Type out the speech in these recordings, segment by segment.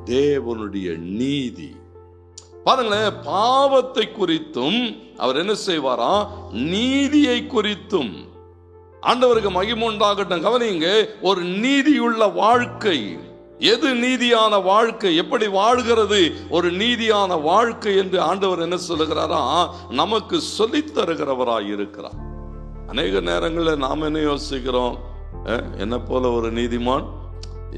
தேவனுடைய நீதி பாருங்களேன், பாவத்தை குறித்தும் அவர் என்ன செய்வாரா, நீதியை குறித்தும். ஆண்டவருக்கு மகிமை உண்டாகட்டும். கவனிங்க, ஒரு நீதியுள்ள வாழ்க்கை. எது நீதியான வாழ்க்கை, எப்படி வாழ்கிறது ஒரு நீதியான வாழ்க்கை என்று ஆண்டவர் என்ன சொல்லுகிறாரா, நமக்கு சொல்லித் தருகிறவராய் இருக்கிறார். அநேக நேரங்களில் நாம் என்ன யோசிக்கிறோம், என்ன போல ஒரு நீதிமான்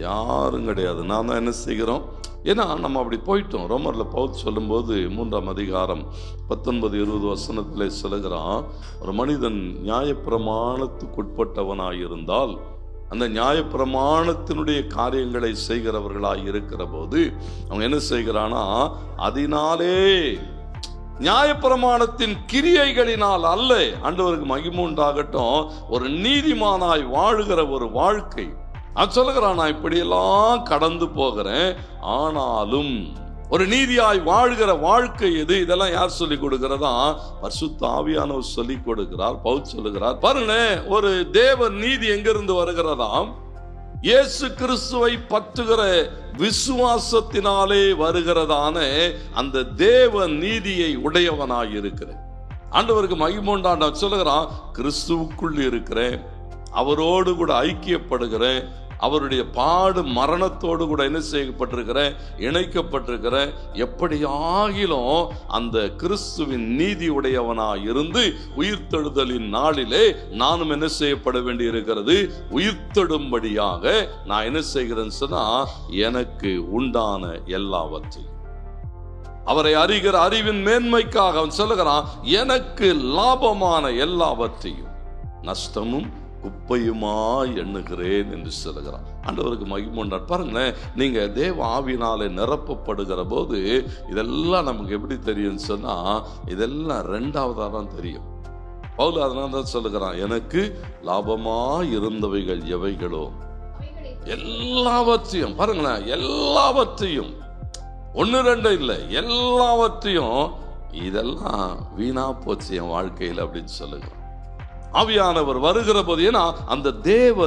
யாரும் கிடையாது, நாம் தான் என்ன செய்கிறோம், ஏன்னா நம்ம அப்படி போயிட்டோம். ரோமர்ல பவுல் சொல்லும்போது 3ஆம் அதிகாரம் 19-20 வசனத்திலே சொல்லுகிறான், ஒரு மனிதன் நியாயப்பிரமாணத்துக்குட்பட்டவனாயிருந்தால் அந்த நியாயப்பிரமாணத்தினுடைய காரியங்களை செய்கிறவர்களாய் இருக்கிற போது அவங்க என்ன செய்கிறானா, அதனாலே நியாயப்பிரமாணத்தின் கிரியைகளினால் அல்ல, ஆண்டவருக்கு மகிமை உண்டாகட்டும், ஒரு நீதிமானாய் வாழுகிற ஒரு வாழ்க்கை. நான் சொல்லுகிறான், நான் இப்படியெல்லாம் கடந்து போகிறேன், ஆனாலும் ஒரு நீதியாய் வாழ்கிற வாழ்க்கை எது, இதெல்லாம் யார் சொல்லிக் கொடுக்கிறதா, பரிசுத்த ஆவியானவர் சொல்லிக் கொடுக்கிறார். பவுல் சொல்லுகிறார், பாருங்க, ஒரு தேவ நீதி எங்கிருந்து வருகிறதாம், இயேசு கிறிஸ்துவை பற்றுகிற விசுவாசத்தினாலே வருகிறதான அந்த தேவ நீதியை உடையவனாய் இருக்கிறேன். ஆண்டவருக்கு மகிமை உண்டான சொல்லுகிறான், கிறிஸ்துவுக்குள் இருக்கிறேன், அவரோடு கூட ஐக்கியப்படுகிறேன், அவருடைய பாடு மரணத்தோடு கூட என்ன செய்யப்பட்டிருக்கிறேன், இணைக்கப்பட்டிருக்கிறேன். எப்படி ஆகிலும் அந்த கிறிஸ்துவின் நீதி உடையவனாய் இருந்து உயிர்த்தெழுதலின் நாளிலே நானும் என்ன செய்யப்பட வேண்டி இருக்கிறது, உயிர்த்தெழும்படியாக நான் என்ன செய்கிறேன்னு சொன்னா, எனக்கு உண்டான எல்லாவற்றையும் அவரை அறிகிற அறிவின் மேன்மைக்காக அவன் சொல்லுகிறான், எனக்கு லாபமான எல்லாவற்றையும் நஷ்டமும் குப்பையுமா எண்ணுகிறேன் என்று சொல்லுகிறான். ஆண்டவருக்கு மகிமை உண்டார். பாருங்களேன், நீங்க தேவ ஆவியினாலே நிரப்பப்படுகிற போது இதெல்லாம் நமக்கு எப்படி தெரியும் சொன்னா, இதெல்லாம் ரெண்டாவதா தான் தெரியும். பவுல் அதனால தான் சொல்லுகிறான், எனக்கு லாபமா இருந்தவைகள் எவைகளோ எல்லாவற்றையும், பாருங்களேன், எல்லாவற்றையும், 1-2 இல்லை, எல்லாவற்றையும், இதெல்லாம் வீணா போச்சு என் வாழ்க்கையில் அப்படின்னு சொல்லுகிறான். ஆவியானவர் வருகிற போது, ஏன்னா அந்த தேவ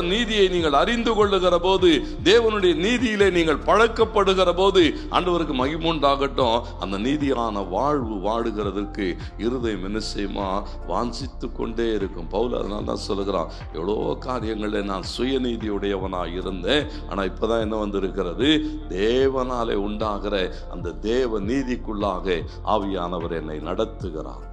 நீதியை நீங்கள் அறிந்து கொள்ளுகிற போது, தேவனுடைய நீதியிலே நீங்கள் பழக்கப்படுகிற போது, ஆண்டவருக்கு மகிமை உண்டாகட்டும், அந்த நீதியான வாழ்வு வாழுகிறதற்கு இருதயம் என்ன செய்யுமா, வாஞ்சித்து கொண்டே இருக்கும். பவுல் அதனால தான் சொல்லுகிறான், எவ்வளோ காரியங்களில் நான் சுயநீதியுடையவனாக இருந்தேன், ஆனால் இப்போதான் என்ன வந்திருக்கிறது, தேவனாலே உண்டாகிற அந்த தேவ நீதிக்குள்ளாக ஆவியானவர் என்னை நடத்துகிறார்.